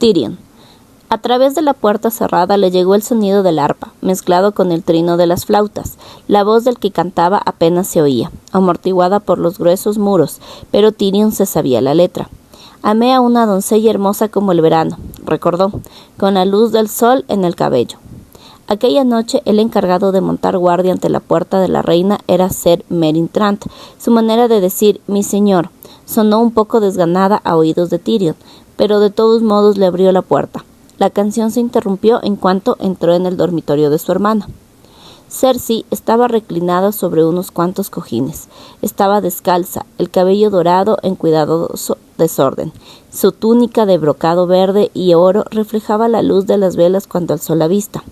Tyrion. A través de la puerta cerrada le llegó el sonido del arpa, mezclado con el trino de las flautas. La voz del que cantaba apenas se oía, amortiguada por los gruesos muros, pero Tyrion se sabía la letra. Amé a una doncella hermosa como el verano, recordó, con la luz del sol en el cabello. Aquella noche el encargado de montar guardia ante la puerta de la reina era Ser Meryn Trant. Su manera de decir «mi señor» sonó un poco desganada a oídos de Tyrion, pero de todos modos le abrió la puerta. La canción se interrumpió en cuanto entró en el dormitorio de su hermana. Cersei estaba reclinada sobre unos cuantos cojines. Estaba descalza, el cabello dorado en cuidadoso desorden. Su túnica de brocado verde y oro reflejaba la luz de las velas cuando alzó la vista.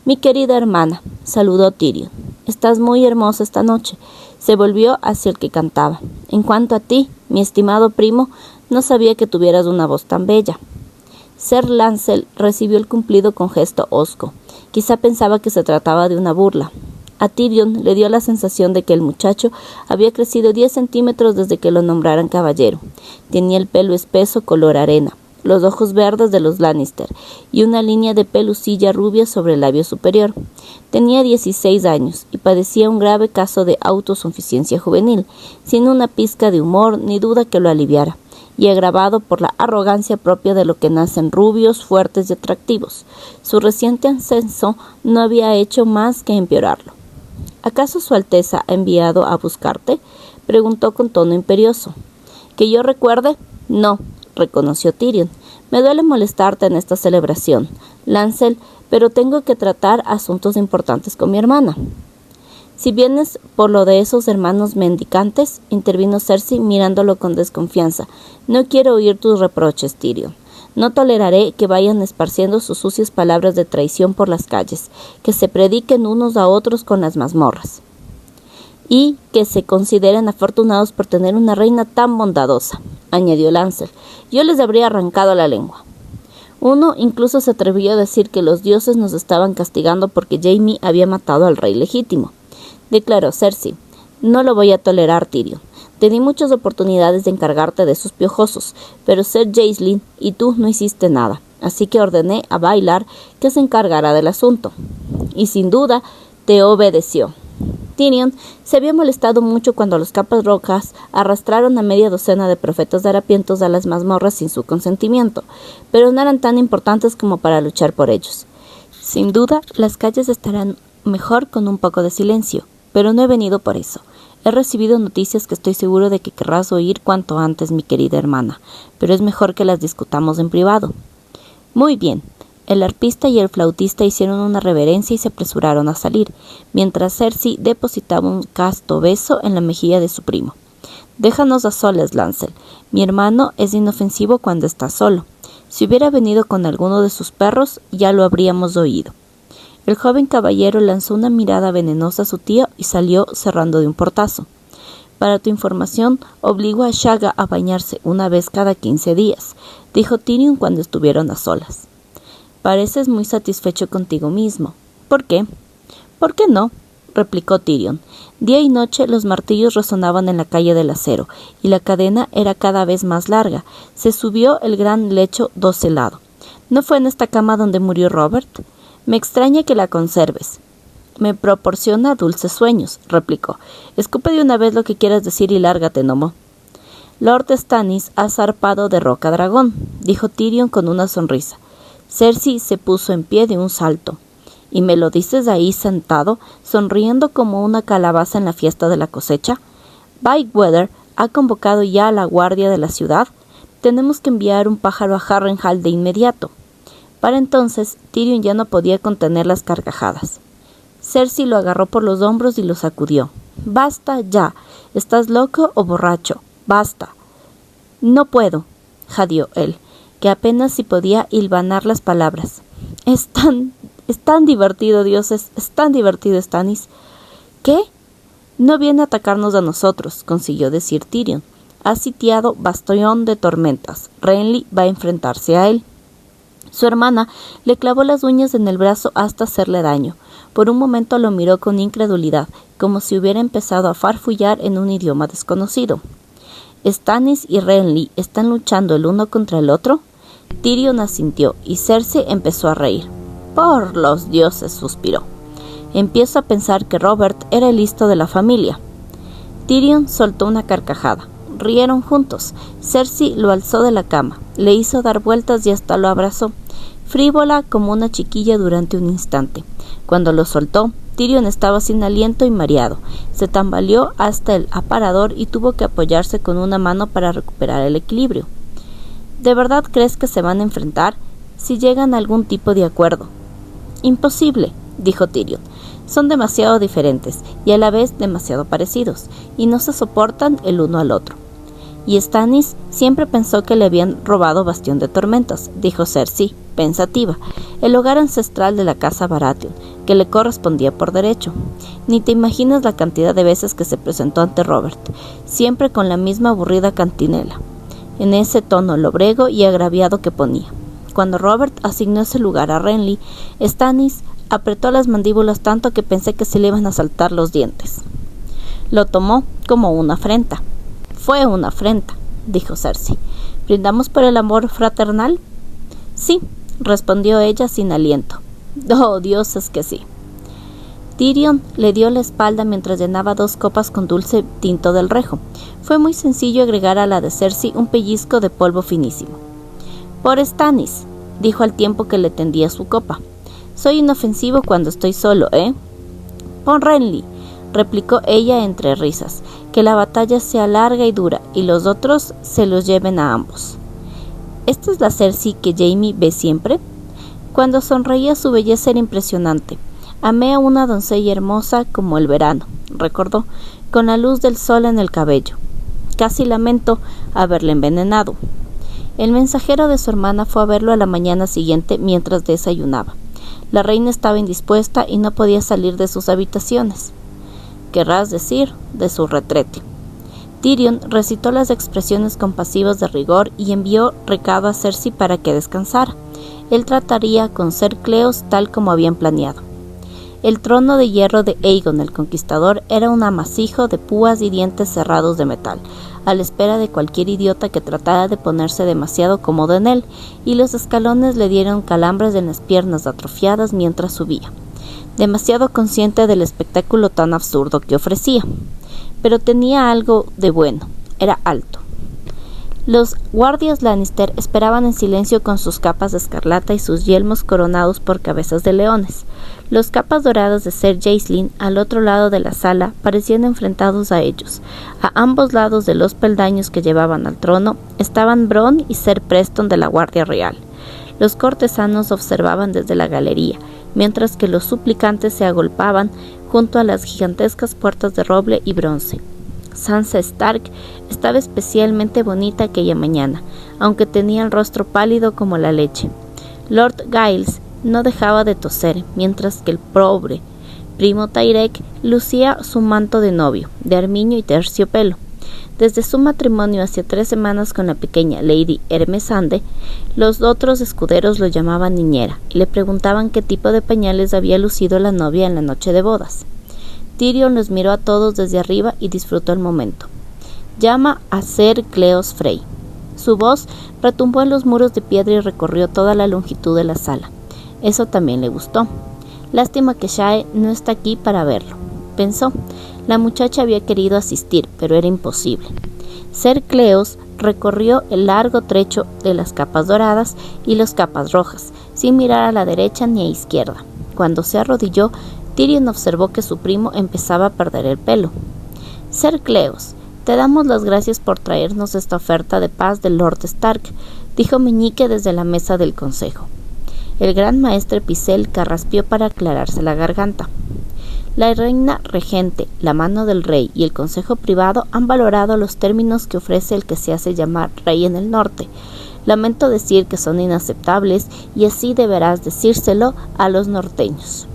«Mi querida hermana», saludó Tyrion, «estás muy hermosa esta noche». Se volvió hacia el que cantaba. «En cuanto a ti, mi estimado primo, no sabía que tuvieras una voz tan bella». Ser Lancel recibió el cumplido con gesto hosco. Quizá pensaba que se trataba de una burla. A Tyrion le dio la sensación de que el muchacho había crecido 10 centímetros desde que lo nombraran caballero. Tenía el pelo espeso color arena, los ojos verdes de los Lannister y una línea de pelusilla rubia sobre el labio superior. Tenía 16 años y padecía un grave caso de autosuficiencia juvenil, sin una pizca de humor ni duda que lo aliviara, y agravado por la arrogancia propia de lo que nacen rubios, fuertes y atractivos. Su reciente ascenso no había hecho más que empeorarlo. «¿Acaso su Alteza ha enviado a buscarte?», preguntó con tono imperioso. «¿Que yo recuerde? No», reconoció Tyrion. «Me duele molestarte en esta celebración, Lancel, pero tengo que tratar asuntos importantes con mi hermana». «Si vienes por lo de esos hermanos mendicantes», intervino Cersei mirándolo con desconfianza, «no quiero oír tus reproches, Tyrion. No toleraré que vayan esparciendo sus sucias palabras de traición por las calles, que se prediquen unos a otros con las mazmorras. Y que se consideren afortunados por tener una reina tan bondadosa», añadió Lancel. «Yo les habría arrancado la lengua». Uno incluso se atrevió a decir que los dioses nos estaban castigando porque Jaime había matado al rey legítimo. Declaró Cersei. «No lo voy a tolerar, Tyrion. Te di muchas oportunidades de encargarte de esos piojosos, pero Ser Jacelyn y tú no hiciste nada, así que ordené a Baellar que se encargara del asunto. Y sin duda te obedeció». Tyrion se había molestado mucho cuando los capas rojas arrastraron a media docena de profetas harapientos a las mazmorras sin su consentimiento, pero no eran tan importantes como para luchar por ellos. «Sin duda, las calles estarán mejor con un poco de silencio, pero no he venido por eso. He recibido noticias que estoy seguro de que querrás oír cuanto antes, mi querida hermana, pero es mejor que las discutamos en privado». «Muy bien». El arpista y el flautista hicieron una reverencia y se apresuraron a salir, mientras Cersei depositaba un casto beso en la mejilla de su primo. «Déjanos a solas, Lancel. Mi hermano es inofensivo cuando está solo. Si hubiera venido con alguno de sus perros, ya lo habríamos oído». El joven caballero lanzó una mirada venenosa a su tío y salió cerrando de un portazo. «Para tu información, obligo a Shagga a bañarse una vez cada 15 días», dijo Tyrion cuando estuvieron a solas. «Pareces muy satisfecho contigo mismo». «¿Por qué?». «¿Por qué no?», replicó Tyrion. Día y noche los martillos resonaban en la calle del acero, y la cadena era cada vez más larga. Se subió el gran lecho docelado. «¿No fue en esta cama donde murió Robert?». «Me extraña que la conserves». «Me proporciona dulces sueños», replicó. «Escupe de una vez lo que quieras decir y lárgate, Nomo». «Lord Stannis ha zarpado de Roca Dragón», dijo Tyrion con una sonrisa. Cersei se puso en pie de un salto. «¿Y me lo dices ahí sentado, sonriendo como una calabaza en la fiesta de la cosecha? Byweather ha convocado ya a la guardia de la ciudad. Tenemos que enviar un pájaro a Harrenhal de inmediato». Para entonces, Tyrion ya no podía contener las carcajadas. Cersei lo agarró por los hombros y lo sacudió. «Basta ya. ¿Estás loco o borracho? Basta». «No puedo», jadeó él, que apenas si podía hilvanar las palabras. Es tan divertido, dioses, es tan divertido, Stannis». «¿Qué?». «No viene a atacarnos a nosotros», consiguió decir Tyrion. «Ha sitiado Bastión de Tormentas. Renly va a enfrentarse a él». Su hermana le clavó las uñas en el brazo hasta hacerle daño. Por un momento lo miró con incredulidad, como si hubiera empezado a farfullar en un idioma desconocido. «¿Stannis y Renly están luchando el uno contra el otro?». Tyrion asintió y Cersei empezó a reír. «Por los dioses», suspiró. «Empiezo a pensar que Robert era el listo de la familia». Tyrion soltó una carcajada. Rieron juntos. Cersei lo alzó de la cama, le hizo dar vueltas y hasta lo abrazó, frívola como una chiquilla durante un instante. Cuando lo soltó, Tyrion estaba sin aliento y mareado. Se tambaleó hasta el aparador y tuvo que apoyarse con una mano para recuperar el equilibrio. ¿De verdad crees que se van a enfrentar? Si llegan a algún tipo de acuerdo. Imposible, dijo Tyrion. Son demasiado diferentes y a la vez demasiado parecidos, y no se soportan el uno al otro. Y Stannis siempre pensó que le habían robado Bastión de Tormentas, dijo Cersei, pensativa, el hogar ancestral de la casa Baratheon, que le correspondía por derecho. Ni te imaginas la cantidad de veces que se presentó ante Robert, siempre con la misma aburrida cantinela, en ese tono lobrego y agraviado que ponía. Cuando Robert asignó ese lugar a Renly, Stannis apretó las mandíbulas tanto que pensé que se le iban a saltar los dientes. Lo tomó como una afrenta. Fue una afrenta, dijo Cersei. ¿Brindamos por el amor fraternal? Sí, respondió ella sin aliento. Oh, dioses que sí. Tyrion le dio la espalda mientras llenaba 2 copas con dulce tinto del Rejo. Fue muy sencillo agregar a la de Cersei un pellizco de polvo finísimo. Por Stannis, dijo al tiempo que le tendía su copa. Soy inofensivo cuando estoy solo, ¿eh? Por Renly, replicó ella entre risas, que la batalla sea larga y dura y los otros se los lleven a ambos. ¿Esta es la Cersei que Jaime ve siempre? Cuando sonreía su belleza era impresionante. Amé a una doncella hermosa como el verano, recordó, con la luz del sol en el cabello. Casi lamento haberle envenenado. El mensajero de su hermana fue a verlo a la mañana siguiente mientras desayunaba. La reina estaba indispuesta y no podía salir de sus habitaciones. Querrás decir, de su retrete. Tyrion recitó las expresiones compasivas de rigor y envió recado a Cersei para que descansara. Él trataría con Ser Cleos tal como habían planeado. El trono de hierro de Aegon el Conquistador era un amasijo de púas y dientes cerrados de metal, a la espera de cualquier idiota que tratara de ponerse demasiado cómodo en él, y los escalones le dieron calambres en las piernas atrofiadas mientras subía, demasiado consciente del espectáculo tan absurdo que ofrecía. Pero tenía algo de bueno, era alto. Los guardias Lannister esperaban en silencio con sus capas de escarlata y sus yelmos coronados por cabezas de leones. Los capas doradas de Ser Jacelyn, al otro lado de la sala, parecían enfrentados a ellos. A ambos lados de los peldaños que llevaban al trono estaban Bronn y Ser Preston de la Guardia Real. Los cortesanos observaban desde la galería, mientras que los suplicantes se agolpaban junto a las gigantescas puertas de roble y bronce. Sansa Stark estaba especialmente bonita aquella mañana, aunque tenía el rostro pálido como la leche. Lord Giles no dejaba de toser, mientras que el pobre primo Tyrek lucía su manto de novio, de armiño y terciopelo. Desde su matrimonio hace 3 semanas con la pequeña Lady Hermesande, los otros escuderos lo llamaban niñera y le preguntaban qué tipo de pañales había lucido la novia en la noche de bodas. Tyrion los miró a todos desde arriba y disfrutó el momento. «Llama a Ser Cleos Frey». Su voz retumbó en los muros de piedra y recorrió toda la longitud de la sala. Eso también le gustó. Lástima que Shae no está aquí para verlo, pensó. La muchacha había querido asistir, pero era imposible. Ser Cleos recorrió el largo trecho de las capas doradas y las capas rojas, sin mirar a la derecha ni a izquierda. Cuando se arrodilló, Tyrion observó que su primo empezaba a perder el pelo. «Ser Cleos, te damos las gracias por traernos esta oferta de paz del Lord Stark», dijo Meñique desde la mesa del consejo. El gran maestre Pycelle carraspeó para aclararse la garganta. La reina regente, la mano del rey y el consejo privado han valorado los términos que ofrece el que se hace llamar rey en el norte. Lamento decir que son inaceptables y así deberás decírselo a los norteños.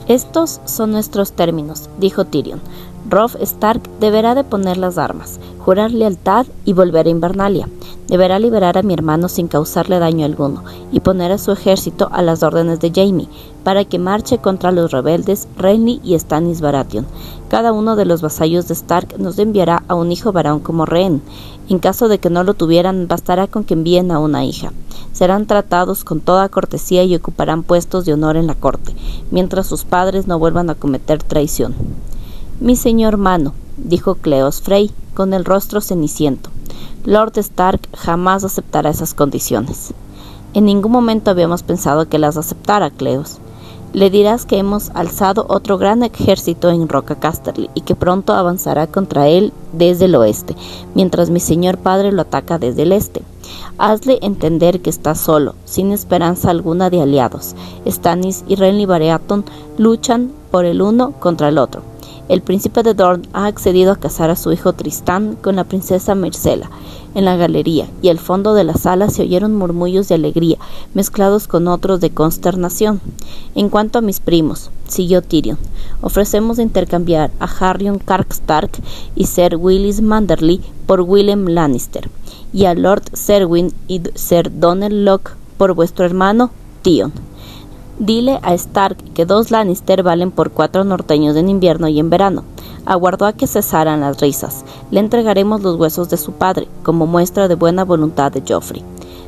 «Estos son nuestros términos», dijo Tyrion. «Robb Stark deberá de poner las armas, jurar lealtad y volver a Invernalia. Deberá liberar a mi hermano sin causarle daño alguno y poner a su ejército a las órdenes de Jaime para que marche contra los rebeldes Renly y Stannis Baratheon. Cada uno de los vasallos de Stark nos enviará a un hijo varón como rehén. En caso de que no lo tuvieran, bastará con que envíen a una hija. serán tratados con toda cortesía y ocuparán puestos de honor en la corte, mientras sus padres no vuelvan a cometer traición. Mi señor Mano, dijo Cleos Frey, con el rostro ceniciento, Lord Stark jamás aceptará esas condiciones. En ningún momento habíamos pensado que las aceptara, Cleos. Le dirás que hemos alzado otro gran ejército en Roca Casterly y que pronto avanzará contra él desde el oeste, mientras mi señor padre lo ataca desde el este. Hazle entender que está solo, sin esperanza alguna de aliados. Stannis y Renly Baratheon luchan por el uno contra el otro. El príncipe de Dorne ha accedido a casar a su hijo Tristán con la princesa Myrcella en la galería, y al fondo de la sala se oyeron murmullos de alegría, mezclados con otros de consternación. En cuanto a mis primos, siguió Tyrion, ofrecemos intercambiar a Harrion Karkstark y Ser Willis Manderly por Willem Lannister, y a Lord Serwyn y Ser Donald Locke por vuestro hermano Tion. Dile a Stark que 2 Lannister valen por 4 norteños en invierno y en verano. Aguardó a que cesaran las risas. Le entregaremos los huesos de su padre, como muestra de buena voluntad de Joffrey.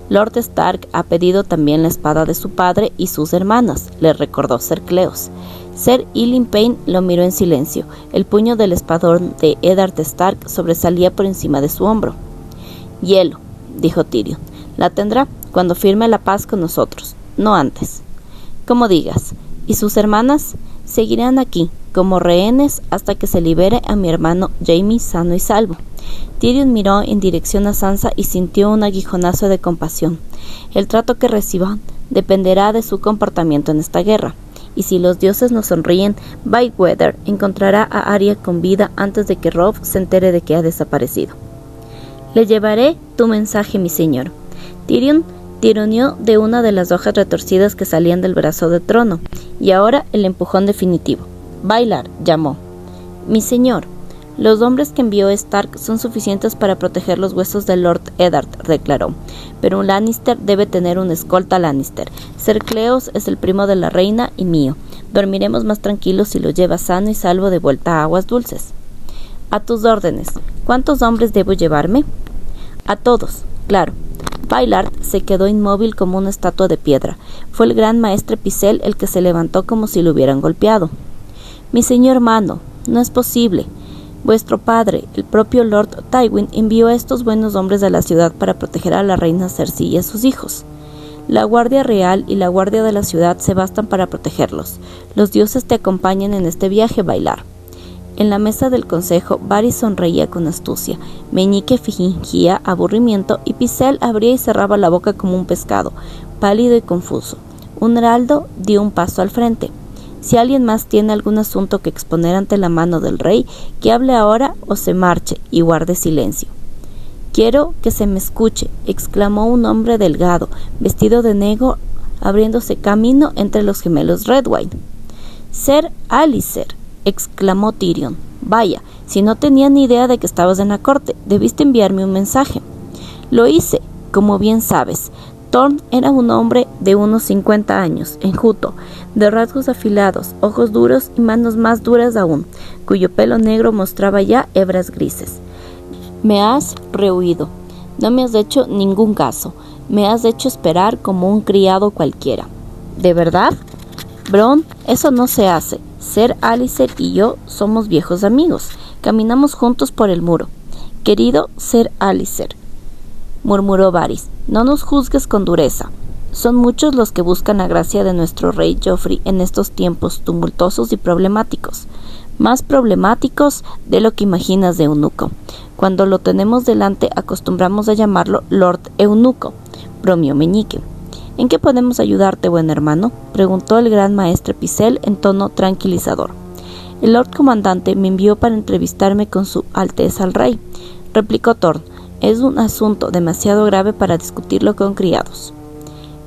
Lord Stark ha pedido también la espada de su padre y sus hermanas, le recordó Ser Cleos. Ser Ilyn Payne lo miró en silencio. El puño del espadón de Eddard Stark sobresalía por encima de su hombro. Hielo, dijo Tyrion. La tendrá cuando firme la paz con nosotros, no antes. Como digas. ¿Y sus hermanas? Seguirán aquí, como rehenes, hasta que se libere a mi hermano Jaime sano y salvo. Tyrion miró en dirección a Sansa y sintió un aguijonazo de compasión. El trato que reciban dependerá de su comportamiento en esta guerra. Y si los dioses nos sonríen, Byweather encontrará a Arya con vida antes de que Robb se entere de que ha desaparecido. Le llevaré tu mensaje, mi señor. Tyrion tironeó de una de las hojas retorcidas que salían del brazo del trono, y ahora el empujón definitivo. Bailar, llamó. Mi señor, los hombres que envió Stark son suficientes para proteger los huesos de Lord Eddard, declaró, pero un Lannister debe tener una escolta Lannister. Ser Cleos es el primo de la reina y mío. Dormiremos más tranquilos si lo lleva sano y salvo de vuelta a aguas dulces. A tus órdenes. ¿Cuántos hombres debo llevarme? A todos, claro. Bylard se quedó inmóvil como una estatua de piedra. Fue el gran maestre Pycelle el que se levantó como si lo hubieran golpeado. Mi señor Mano, no es posible. Vuestro padre, el propio Lord Tywin, envió a estos buenos hombres a la ciudad para proteger a la reina Cersei y a sus hijos. La guardia real y la guardia de la ciudad se bastan para protegerlos. Los dioses te acompañan en este viaje, Bailar. En la mesa del consejo, Varys sonreía con astucia, Meñique fingía aburrimiento y Pycelle abría y cerraba la boca como un pescado, pálido y confuso. Un heraldo dio un paso al frente. Si alguien más tiene algún asunto que exponer ante la mano del rey, que hable ahora o se marche y guarde silencio. Quiero que se me escuche, exclamó un hombre delgado, vestido de negro, abriéndose camino entre los gemelos Redwyne. Ser Alicer, exclamó Tyrion. Vaya, si no tenía ni idea de que estabas en la corte, debiste enviarme un mensaje. Lo hice, como bien sabes. Thorne era un hombre de unos 50 años, enjuto, de rasgos afilados, ojos duros y manos más duras aún, cuyo pelo negro mostraba ya hebras grises. Me has rehuido. No me has hecho ningún caso. Me has hecho esperar como un criado cualquiera. ¿De verdad? Bronn, eso no se hace. Ser Alicer y yo somos viejos amigos. Caminamos juntos por el muro. Querido Ser Alicer, murmuró Varys, no nos juzgues con dureza. Son muchos los que buscan la gracia de nuestro rey Joffrey en estos tiempos tumultuosos y problemáticos. Más problemáticos de lo que imaginas de eunuco. Cuando lo tenemos delante acostumbramos a llamarlo Lord Eunuco, bromeó Meñique. ¿En qué podemos ayudarte, buen hermano?, preguntó el gran maestre Pycelle en tono tranquilizador. El Lord Comandante me envió para entrevistarme con su Alteza el Rey, replicó Thorne. Es un asunto demasiado grave para discutirlo con criados.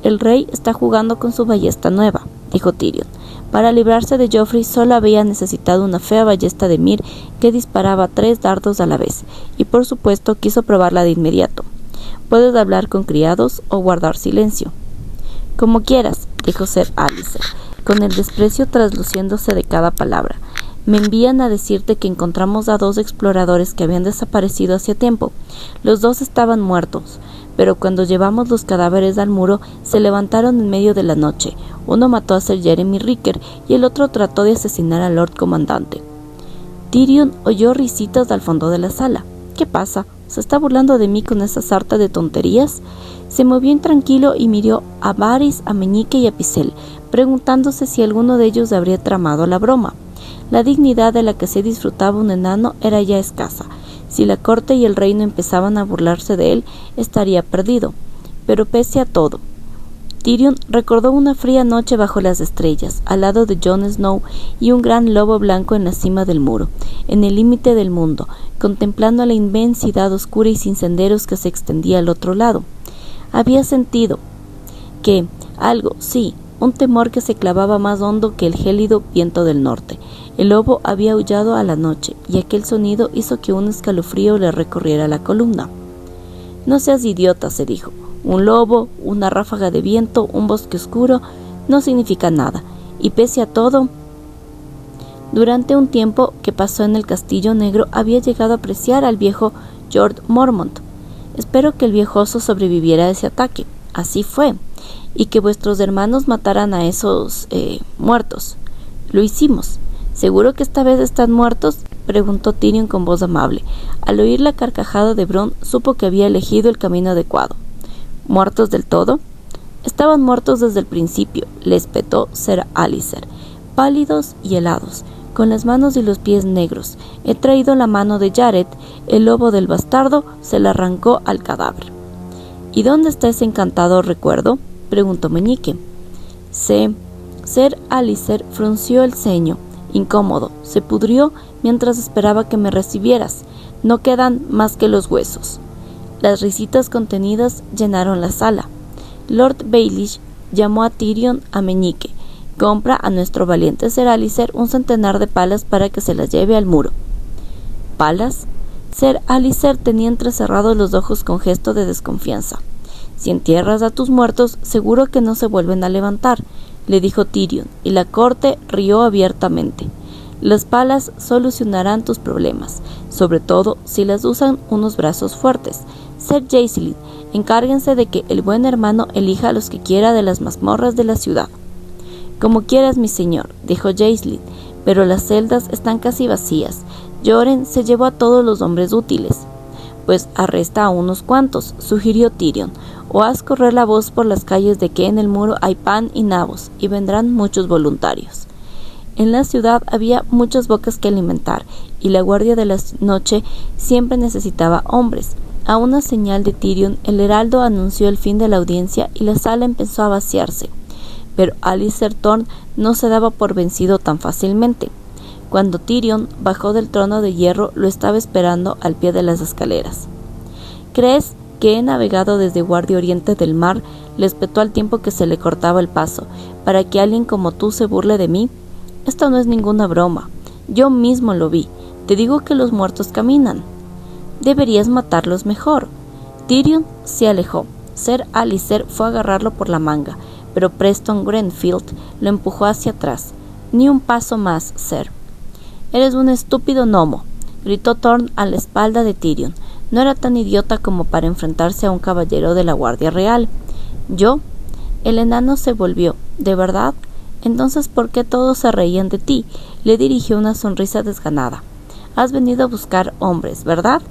El rey está jugando con su ballesta nueva, dijo Tyrion. Para librarse de Joffrey solo había necesitado una fea ballesta de Myr que disparaba 3 dardos a la vez, y por supuesto quiso probarla de inmediato. Puedes hablar con criados o guardar silencio. Como quieras, dijo Ser Alicer, con el desprecio trasluciéndose de cada palabra. Me envían a decirte que encontramos a 2 exploradores que habían desaparecido hacía tiempo. Los 2 estaban muertos, pero cuando llevamos los cadáveres al muro, se levantaron en medio de la noche. Uno mató a Sir Jeremy Ricker y el otro trató de asesinar al Lord Comandante. Tyrion oyó risitas al fondo de la sala. ¿Qué pasa? ¿Se está burlando de mí con esa sarta de tonterías? Se movió intranquilo y miró a Varys, a Meñique y a Pycelle, preguntándose si alguno de ellos habría tramado la broma. La dignidad de la que se disfrutaba un enano era ya escasa. Si la corte y el reino empezaban a burlarse de él, estaría perdido. Pero pese a todo, Tyrion recordó una fría noche bajo las estrellas, al lado de Jon Snow y un gran lobo blanco en la cima del muro, en el límite del mundo, contemplando la inmensidad oscura y sin senderos que se extendía al otro lado. Había sentido que algo, sí, un temor que se clavaba más hondo que el gélido viento del norte. El lobo había aullado a la noche, y aquel sonido hizo que un escalofrío le recorriera la columna. «No seas idiota», se dijo. «Un lobo, una ráfaga de viento, un bosque oscuro, no significa nada. Y pese a todo...» Durante un tiempo que pasó en el Castillo Negro, había llegado a apreciar al viejo George Mormont. «Espero que el viejoso sobreviviera a ese ataque». Así fue. «Y que vuestros hermanos mataran a esos... muertos». «Lo hicimos». «¿Seguro que esta vez están muertos?», preguntó Tyrion con voz amable. Al oír la carcajada de Bronn, supo que había elegido el camino adecuado. «¿Muertos del todo?». «Estaban muertos desde el principio», le espetó Ser Alliser, pálidos y helados, con las manos y los pies negros. «He traído la mano de Jared, el lobo del bastardo», se la arrancó al cadáver. «¿Y dónde está ese encantador recuerdo?», preguntó Meñique. Ser Alliser frunció el ceño. Incómodo, se pudrió mientras esperaba que me recibieras. «No quedan más que los huesos». Las risitas contenidas llenaron la sala. Lord Baelish llamó a Tyrion a Meñique. «Compra a nuestro valiente Ser Alliser un centenar de palas para que se las lleve al muro». «¿Palas?». Ser Alliser tenía entrecerrados los ojos con gesto de desconfianza. «Si entierras a tus muertos, seguro que no se vuelven a levantar», le dijo Tyrion, y la corte rió abiertamente. «Las palas solucionarán tus problemas, sobre todo si las usan unos brazos fuertes. Ser Jacelyn, encárguense de que el buen hermano elija a los que quiera de las mazmorras de la ciudad». «Como quieras, mi señor», dijo Jacelyn, «pero las celdas están casi vacías. Joren se llevó a todos los hombres útiles». «Pues arresta a unos cuantos», sugirió Tyrion, «o haz correr la voz por las calles de que en el muro hay pan y nabos, y vendrán muchos voluntarios». En la ciudad había muchas bocas que alimentar, y la guardia de la noche siempre necesitaba hombres. A una señal de Tyrion, el heraldo anunció el fin de la audiencia y la sala empezó a vaciarse. Pero Alliser Thorne no se daba por vencido tan fácilmente. Cuando Tyrion bajó del trono de hierro, lo estaba esperando al pie de las escaleras. «¿Crees que he navegado desde Guardia Oriente del mar?», le espetó al tiempo que se le cortaba el paso, «para que alguien como tú se burle de mí. Esto no es ninguna broma. Yo mismo lo vi. Te digo que los muertos caminan. Deberías matarlos mejor». Tyrion se alejó. Ser Alliser fue a agarrarlo por la manga, pero Preston Grenfield lo empujó hacia atrás. «Ni un paso más, Ser». «Eres un estúpido gnomo», gritó Thorne a la espalda de Tyrion. No era tan idiota como para enfrentarse a un caballero de la Guardia Real. «¿Yo?». El enano se volvió. «¿De verdad? Entonces, ¿por qué todos se reían de ti?». Le dirigió una sonrisa desganada. «Has venido a buscar hombres, ¿verdad?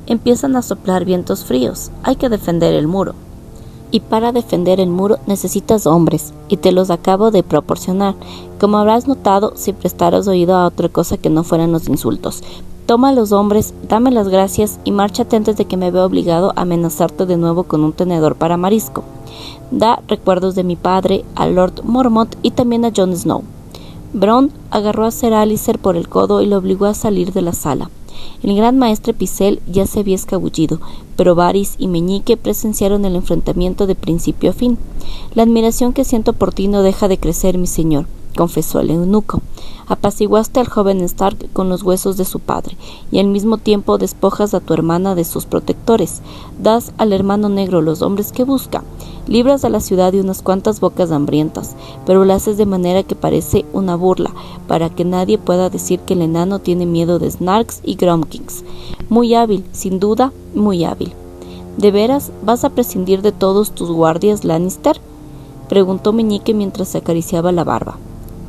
Empiezan a soplar vientos fríos. Hay que defender el muro. Y para defender el muro necesitas hombres, y te los acabo de proporcionar. Como habrás notado, si prestaras oído a otra cosa que no fueran los insultos. Toma los hombres, dame las gracias y márchate antes de que me vea obligado a amenazarte de nuevo con un tenedor para marisco. Da recuerdos de mi padre, a Lord Mormont y también a Jon Snow». Bronn agarró a Ser Alliser por el codo y lo obligó a salir de la sala. El gran maestre Pycelle ya se había escabullido, pero Varys y Meñique presenciaron el enfrentamiento de principio a fin. «La admiración que siento por ti no deja de crecer, mi señor», confesó el eunuco. «Apaciguaste al joven Stark con los huesos de su padre, y al mismo tiempo despojas a tu hermana de sus protectores. Das al hermano negro los hombres que busca. Libras a la ciudad de unas cuantas bocas hambrientas, pero lo haces de manera que parece una burla, para que nadie pueda decir que el enano tiene miedo de Snarks y Gromkins. Muy hábil, sin duda, muy hábil». ¿De veras vas a prescindir de todos tus guardias, Lannister?, preguntó Meñique mientras se acariciaba la barba.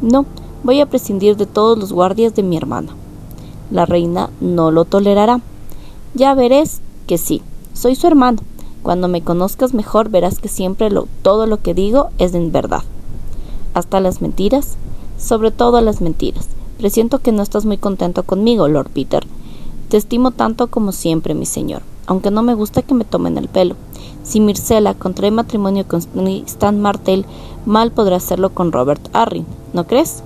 No, voy a prescindir de todos los guardias de mi hermana. La reina no lo tolerará. Ya verás que sí, soy su hermano. Cuando me conozcas mejor verás que siempre todo lo que digo es en verdad. ¿Hasta las mentiras? Sobre todo las mentiras. Presiento que no estás muy contento conmigo, Lord Peter. Te estimo tanto como siempre, mi señor, aunque no me gusta que me tomen el pelo. Si Myrcella contrae matrimonio con Stan Martell, mal podrá hacerlo con Robert Arryn, ¿no crees?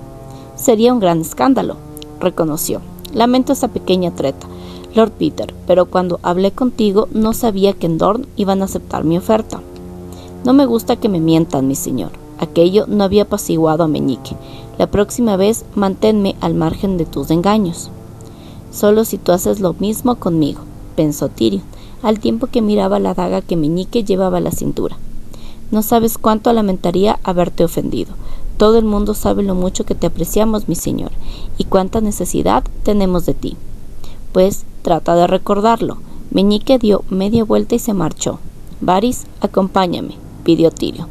Sería un gran escándalo, reconoció. Lamento esa pequeña treta, Lord Peter, pero cuando hablé contigo no sabía que en Dorne iban a aceptar mi oferta. No me gusta que me mientan, mi señor. Aquello no había apaciguado a Meñique. La próxima vez manténme al margen de tus engaños. Solo si tú haces lo mismo conmigo, pensó Tyrion, al tiempo que miraba la daga que Meñique llevaba a la cintura. No sabes cuánto lamentaría haberte ofendido. Todo el mundo sabe lo mucho que te apreciamos, mi señor, y cuánta necesidad tenemos de ti. Pues trata de recordarlo. Meñique dio media vuelta y se marchó. Varys, acompáñame, pidió Tyrion.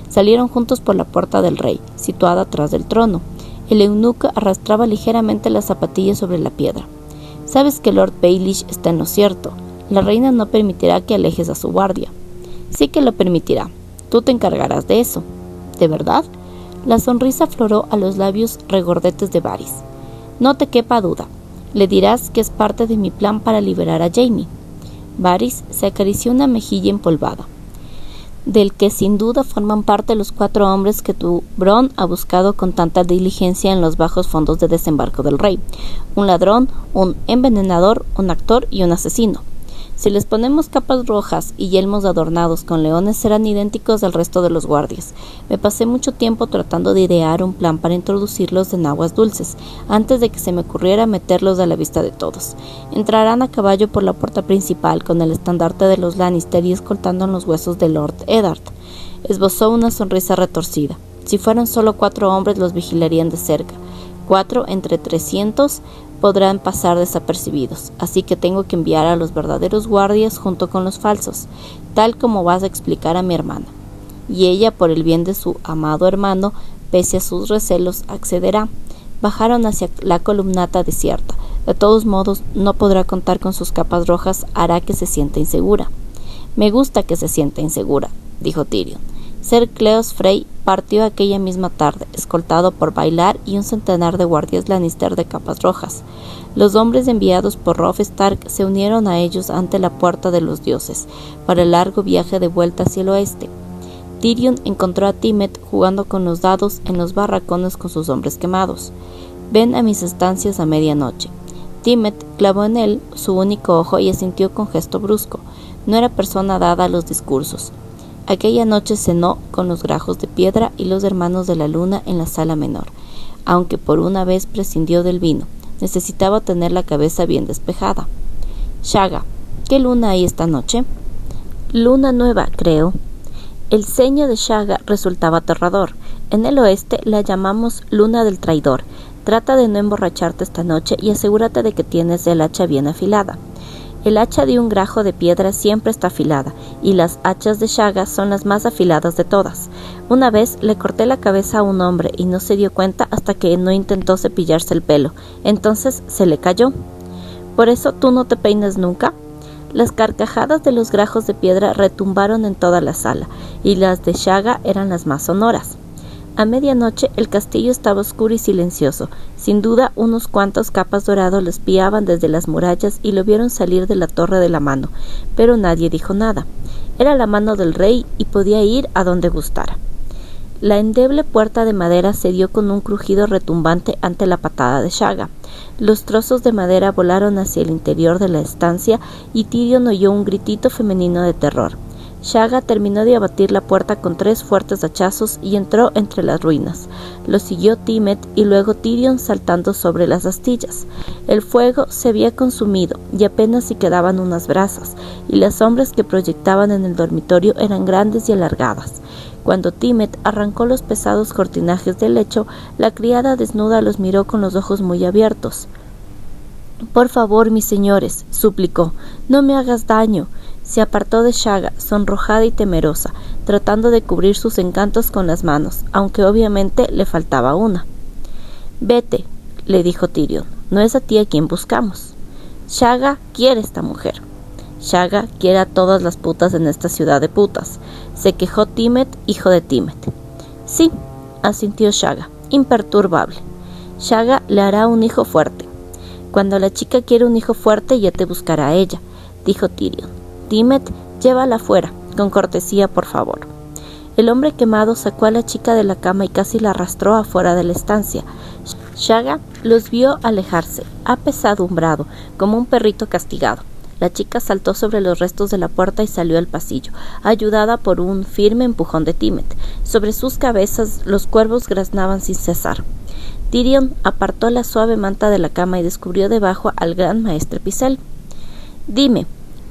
Salieron juntos por la puerta del rey, situada atrás del trono. El eunuco arrastraba ligeramente las zapatillas sobre la piedra. Sabes que Lord Baelish está en lo cierto. La reina no permitirá que alejes a su guardia. Sí que lo permitirá. Tú te encargarás de eso. ¿De verdad? La sonrisa afloró a los labios regordetes de Varys. No te quepa duda. Le dirás que es parte de mi plan para liberar a Jaime. Varys se acarició una mejilla empolvada, del que sin duda forman parte los 4 hombres que tu Bronn ha buscado con tanta diligencia en los bajos fondos de desembarco del rey. Un ladrón, un envenenador, un actor y un asesino. Si les ponemos capas rojas y yelmos adornados con leones, serán idénticos al resto de los guardias. Me pasé mucho tiempo tratando de idear un plan para introducirlos en aguas dulces, antes de que se me ocurriera meterlos a la vista de todos. Entrarán a caballo por la puerta principal, con el estandarte de los Lannister y escoltando los huesos de Lord Eddard. Esbozó una sonrisa retorcida. Si fueran solo 4 hombres, los vigilarían de cerca. 4 entre 300 podrán pasar desapercibidos, así que tengo que enviar a los verdaderos guardias junto con los falsos, tal como vas a explicar a mi hermana. Y ella, por el bien de su amado hermano, pese a sus recelos, accederá. Bajaron hacia la columnata desierta. De todos modos, no podrá contar con sus capas rojas, hará que se sienta insegura. Me gusta que se sienta insegura, dijo Tyrion. Ser Cleos Frey partió aquella misma tarde, escoltado por Bailar y un centenar de guardias Lannister de capas rojas. Los hombres enviados por Robb Stark se unieron a ellos ante la Puerta de los Dioses, para el largo viaje de vuelta hacia el oeste. Tyrion encontró a Timett jugando con los dados en los barracones con sus hombres quemados. Ven a mis estancias a medianoche. Timett clavó en él su único ojo y asintió con gesto brusco. No era persona dada a los discursos. Aquella noche cenó con los grajos de piedra y los hermanos de la luna en la sala menor, aunque por una vez prescindió del vino. Necesitaba tener la cabeza bien despejada. Shaga, ¿qué luna hay esta noche? Luna nueva, creo. El ceño de Shaga resultaba aterrador. En el oeste la llamamos luna del traidor. Trata de no emborracharte esta noche y asegúrate de que tienes el hacha bien afilada. El hacha de un grajo de piedra siempre está afilada, y las hachas de Shaga son las más afiladas de todas. Una vez le corté la cabeza a un hombre y no se dio cuenta hasta que no intentó cepillarse el pelo. Entonces se le cayó. ¿Por eso tú no te peinas nunca? Las carcajadas de los grajos de piedra retumbaron en toda la sala, y las de Shaga eran las más sonoras. A medianoche el castillo estaba oscuro y silencioso. Sin duda unos cuantos capas dorados lo espiaban desde las murallas y lo vieron salir de la torre de la mano, pero nadie dijo nada. Era la mano del rey y podía ir a donde gustara. La endeble puerta de madera se dio con un crujido retumbante ante la patada de Shaga. Los trozos de madera volaron hacia el interior de la estancia y Tyrion oyó un gritito femenino de terror. Shaga terminó de abatir la puerta con 3 fuertes hachazos y entró entre las ruinas. Lo siguió Timett y luego Tyrion saltando sobre las astillas. El fuego se había consumido y apenas si quedaban unas brasas, y las sombras que proyectaban en el dormitorio eran grandes y alargadas. Cuando Timett arrancó los pesados cortinajes del lecho, la criada desnuda los miró con los ojos muy abiertos. «Por favor, mis señores», suplicó, «no me hagas daño». Se apartó de Shaga, sonrojada y temerosa, tratando de cubrir sus encantos con las manos, aunque obviamente le faltaba una. «Vete», le dijo Tyrion, «no es a ti a quien buscamos. Shaga quiere esta mujer». «Shaga quiere a todas las putas en esta ciudad de putas», se quejó Timett, hijo de Timett. «Sí», asintió Shaga, imperturbable. «Shaga le hará un hijo fuerte». «Cuando la chica quiere un hijo fuerte ya te buscará a ella», dijo Tyrion. «Timett, llévala fuera, con cortesía, por favor». El hombre quemado sacó a la chica de la cama y casi la arrastró afuera de la estancia. Shaga los vio alejarse, apesadumbrado, como un perrito castigado. La chica saltó sobre los restos de la puerta y salió al pasillo, ayudada por un firme empujón de Timett. Sobre sus cabezas los cuervos graznaban sin cesar. Tyrion apartó la suave manta de la cama y descubrió debajo al gran maestre Pycelle. «Dime,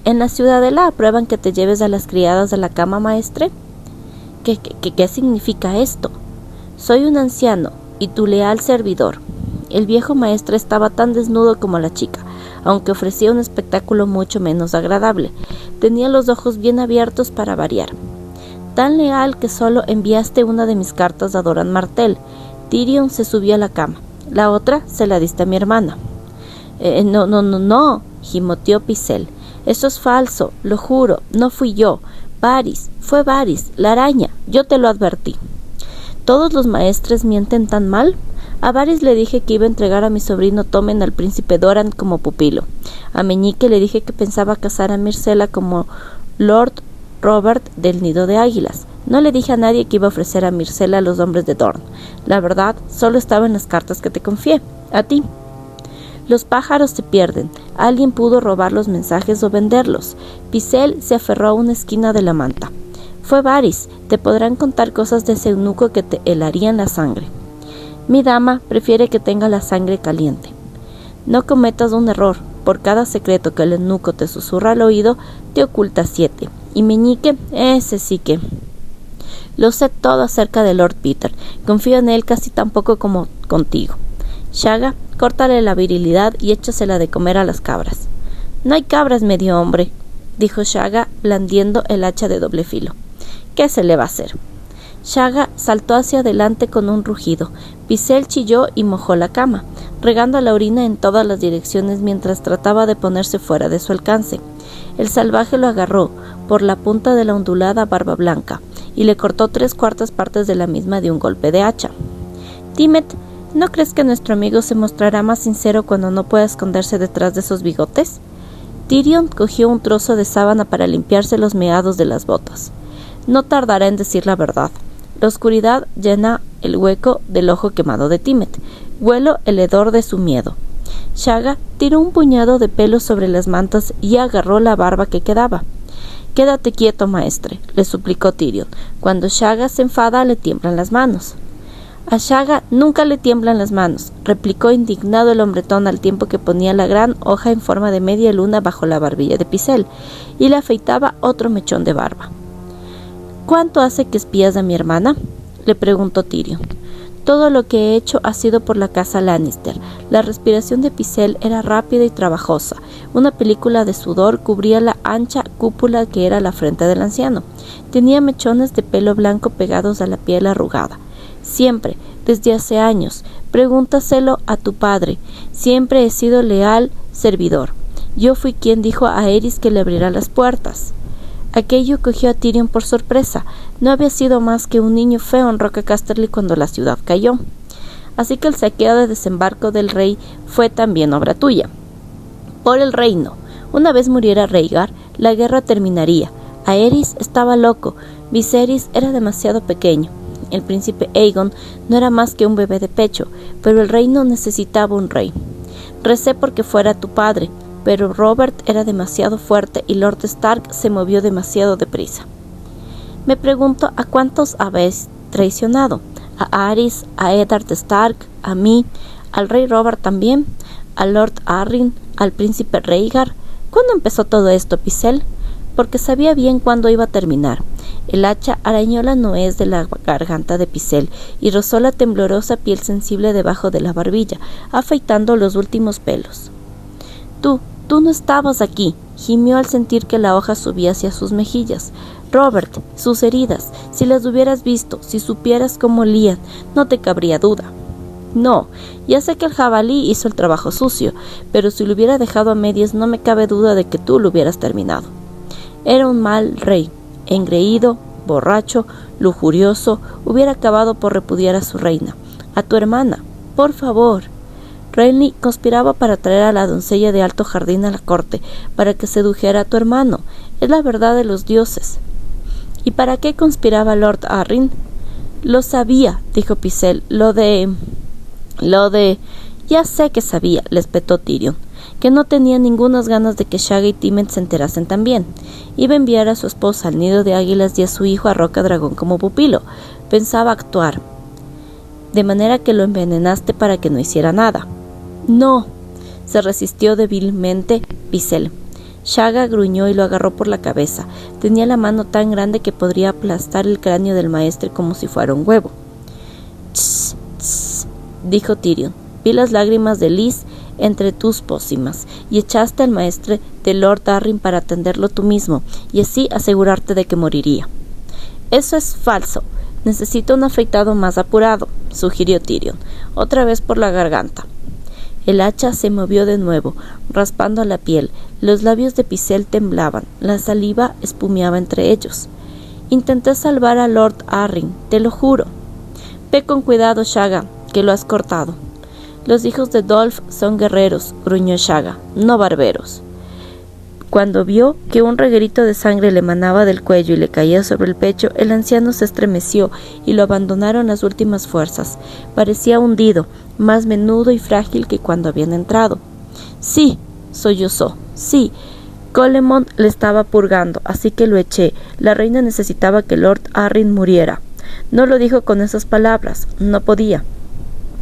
¿en la ciudadela aprueban que te lleves a las criadas de la cama, maestre?» ¿Qué significa esto? «Soy un anciano y tu leal servidor». El viejo maestre estaba tan desnudo como la chica, aunque ofrecía un espectáculo mucho menos agradable. Tenía los ojos bien abiertos para variar. «Tan leal que solo enviaste una de mis cartas a Doran Martell». Tyrion se subió a la cama. «La otra se la diste a mi hermana». No, gimoteó Pycelle. «Eso es falso, lo juro, no fui yo. Fue Varys, la araña, yo te lo advertí». «¿Todos los maestres mienten tan mal? A Varys le dije que iba a entregar a mi sobrino Tommen al príncipe Doran como pupilo. A Meñique le dije que pensaba casar a Myrcella como Lord Robert del Nido de Águilas. No le dije a nadie que iba a ofrecer a Myrcella a los hombres de Dorne. La verdad, solo estaba en las cartas que te confié, a ti». «Los pájaros se pierden. Alguien pudo robar los mensajes o venderlos». Pycelle se aferró a una esquina de la manta. «Fue Varys. Te podrán contar cosas de ese eunuco que te helarían la sangre». «Mi dama prefiere que tenga la sangre caliente». «No cometas un error. Por cada secreto que el eunuco te susurra al oído, te oculta 7. Y Meñique, ese sí que...» «Lo sé todo acerca de Lord Petyr. Confío en él casi tan poco como contigo. Shaga, córtale la virilidad y échasela de comer a las cabras». «No hay cabras, medio hombre», dijo Shaga, blandiendo el hacha de doble filo. «¿Qué se le va a hacer?» Shaga saltó hacia adelante con un rugido. Pycelle chilló y mojó la cama, regando la orina en todas las direcciones mientras trataba de ponerse fuera de su alcance. El salvaje lo agarró por la punta de la ondulada barba blanca y le cortó 3/4 partes de la misma de un golpe de hacha. «Timett, ¿no crees que nuestro amigo se mostrará más sincero cuando no pueda esconderse detrás de esos bigotes?» Tyrion cogió un trozo de sábana para limpiarse los meados de las botas. «No tardará en decir la verdad». La oscuridad llena el hueco del ojo quemado de Timett. Huelo el hedor de su miedo. Shaga tiró un puñado de pelo sobre las mantas y agarró la barba que quedaba. «Quédate quieto, maestre», le suplicó Tyrion. «Cuando Shaga se enfada le tiemblan las manos». «A Shaga nunca le tiemblan las manos», replicó indignado el hombretón al tiempo que ponía la gran hoja en forma de media luna bajo la barbilla de Pycelle y le afeitaba otro mechón de barba. «¿Cuánto hace que espías a mi hermana?», le preguntó Tyrion. «Todo lo que he hecho ha sido por la casa Lannister». La respiración de Pycelle era rápida y trabajosa. Una película de sudor cubría la ancha cúpula que era la frente del anciano. Tenía mechones de pelo blanco pegados a la piel arrugada. «Siempre, desde hace años. Pregúntaselo a tu padre. Siempre he sido leal servidor. Yo fui quien dijo a Aerys que le abrirá las puertas». Aquello cogió a Tyrion por sorpresa. No había sido más que un niño feo en Roca Casterly cuando la ciudad cayó. «Así que el saqueo de desembarco del rey fue también obra tuya». «Por el reino. Una vez muriera Rhaegar, la guerra terminaría. Aerys estaba loco. Viserys era demasiado pequeño. El príncipe Aegon no era más que un bebé de pecho, pero el reino necesitaba un rey. Recé porque fuera tu padre, pero Robert era demasiado fuerte y Lord Stark se movió demasiado deprisa. Me pregunto a cuántos habéis traicionado. A Aerys, a Eddard Stark, a mí, al rey Robert también, a Lord Arryn, al príncipe Rhaegar. ¿Cuándo empezó todo esto, Pycelle? Porque sabía bien cuándo iba a terminar». El hacha arañó la nuez de la garganta de Pycelle y rozó la temblorosa piel sensible debajo de la barbilla, afeitando los últimos pelos. Tú no estabas aquí», Gimió al sentir que la hoja subía hacia sus mejillas. Robert, sus heridas, si las hubieras visto, si supieras cómo olían, no te cabría duda. No, ya sé que el jabalí hizo el trabajo sucio, pero si lo hubiera dejado a medias no me cabe duda de que tú lo hubieras terminado. Era un mal rey, engreído, borracho, lujurioso, hubiera acabado por repudiar a su reina, a tu hermana. Por favor. Renly conspiraba para traer a la doncella de alto jardín a la corte, para que sedujera a tu hermano. Es la verdad de los dioses. ¿Y para qué conspiraba Lord Arryn? Lo sabía, dijo Pycelle. Lo de... Ya sé que sabía, le espetó Tyrion, que no tenía ningunas ganas de que Shaggy y Timent se enterasen también. Iba a enviar a su esposa al nido de águilas y a su hijo a Roca Dragón como pupilo. Pensaba actuar de manera que lo envenenaste para que no hiciera nada. No, se resistió débilmente Pycelle. Shagga gruñó y lo agarró por la cabeza. Tenía la mano tan grande que podría aplastar el cráneo del maestre como si fuera un huevo. Tss, tss, dijo Tyrion. Vi las lágrimas de Lys entre tus pócimas y echaste al maestre de Lord Arryn para atenderlo tú mismo y así asegurarte de que moriría. Eso es falso. Necesito un afeitado más apurado, sugirió Tyrion, otra vez por la garganta. El hacha se movió de nuevo, raspando la piel. Los labios de Pycelle temblaban, la saliva espumeaba entre ellos. Intenté salvar a Lord Arryn, te lo juro. Ve con cuidado, Shagga, que lo has cortado. Los hijos de Dolph son guerreros, gruñó Shagga, no barberos. Cuando vio que un reguerito de sangre le manaba del cuello y le caía sobre el pecho, el anciano se estremeció y lo abandonaron las últimas fuerzas. Parecía hundido, más menudo y frágil que cuando habían entrado. Sí, sollozó, sí. Colemon le estaba purgando, así que lo eché. La reina necesitaba que Lord Arryn muriera. No lo dijo con esas palabras, no podía.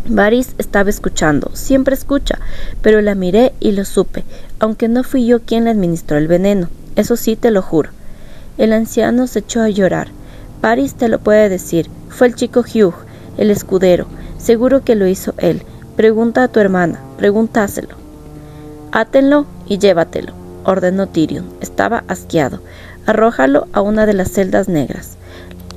Varys estaba escuchando, siempre escucha, pero la miré y lo supe, aunque no fui yo quien le administró el veneno, eso sí te lo juro. El anciano se echó a llorar. Varys te lo puede decir, fue el chico Hugh, el escudero, seguro que lo hizo él. Pregunta a tu hermana, pregúntaselo. Átenlo y llévatelo, ordenó Tyrion, estaba asqueado. Arrójalo a una de las celdas negras.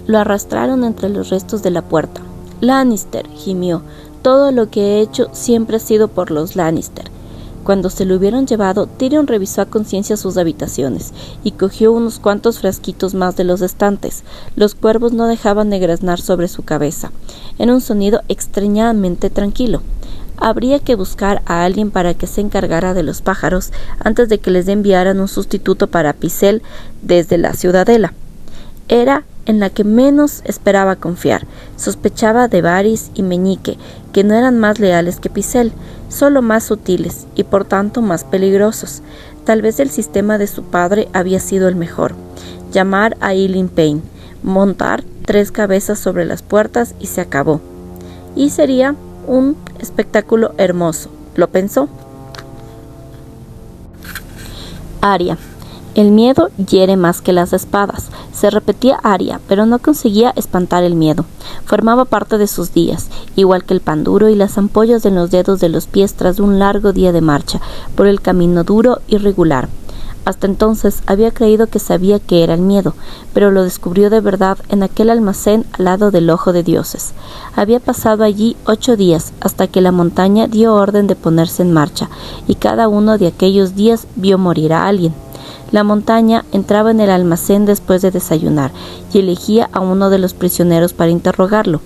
Lo arrastraron entre los restos de la puerta. Lannister, gimió. Todo lo que he hecho siempre ha sido por los Lannister. Cuando se lo hubieron llevado, Tyrion revisó a conciencia sus habitaciones y cogió unos cuantos frasquitos más de los estantes. Los cuervos no dejaban de graznar sobre su cabeza, en un sonido extrañamente tranquilo. Habría que buscar a alguien para que se encargara de los pájaros antes de que les enviaran un sustituto para Pycelle desde la ciudadela. Era en la que menos esperaba confiar. Sospechaba de Varys y Meñique, que no eran más leales que Pycelle, solo más sutiles y por tanto más peligrosos. Tal vez el sistema de su padre había sido el mejor. Llamar a Ilyn Payne, montar 3 cabezas sobre las puertas y se acabó. Y sería un espectáculo hermoso, ¿lo pensó? Arya. El miedo hiere más que las espadas. Se repetía Arya, pero no conseguía espantar el miedo. Formaba parte de sus días, igual que el pan duro y las ampollas en los dedos de los pies tras un largo día de marcha, por el camino duro y regular. Hasta entonces había creído que sabía qué era el miedo, pero lo descubrió de verdad en aquel almacén al lado del Ojo de Dioses. Había pasado allí 8 días, hasta que la montaña dio orden de ponerse en marcha, y cada uno de aquellos días vio morir a alguien. La montaña entraba en el almacén después de desayunar y elegía a uno de los prisioneros para interrogarlo.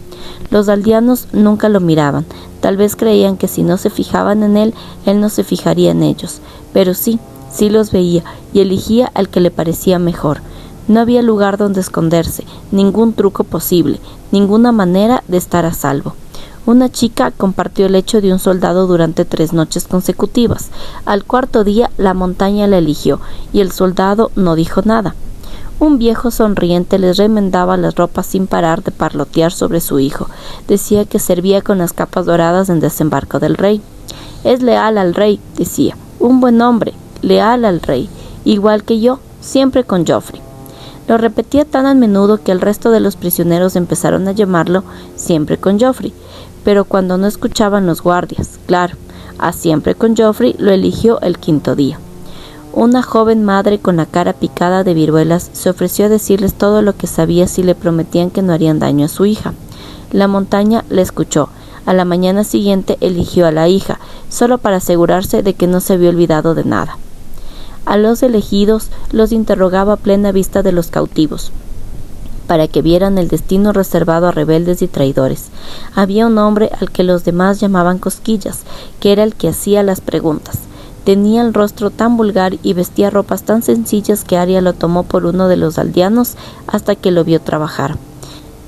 Los aldeanos nunca lo miraban, tal vez creían que si no se fijaban en él, él no se fijaría en ellos, pero sí los veía y elegía al que le parecía mejor. No había lugar donde esconderse, ningún truco posible, ninguna manera de estar a salvo. Una chica compartió el lecho de un soldado durante 3 noches consecutivas. Al 4.º día la montaña la eligió y el soldado no dijo nada. Un viejo sonriente les remendaba las ropas sin parar de parlotear sobre su hijo. Decía que servía con las capas doradas en desembarco del rey. Es leal al rey, decía. Un buen hombre, leal al rey, igual que yo, siempre con Joffrey. Lo repetía tan a menudo que el resto de los prisioneros empezaron a llamarlo siempre con Joffrey. Pero cuando no escuchaban los guardias, claro, a siempre con Joffrey lo eligió el 5.º día. Una joven madre con la cara picada de viruelas se ofreció a decirles todo lo que sabía si le prometían que no harían daño a su hija. La montaña le escuchó. A la mañana siguiente eligió a la hija, solo para asegurarse de que no se había olvidado de nada. A los elegidos los interrogaba a plena vista de los cautivos, para que vieran el destino reservado a rebeldes y traidores. Había un hombre al que los demás llamaban Cosquillas, que era el que hacía las preguntas. Tenía el rostro tan vulgar y vestía ropas tan sencillas que Arya lo tomó por uno de los aldeanos hasta que lo vio trabajar.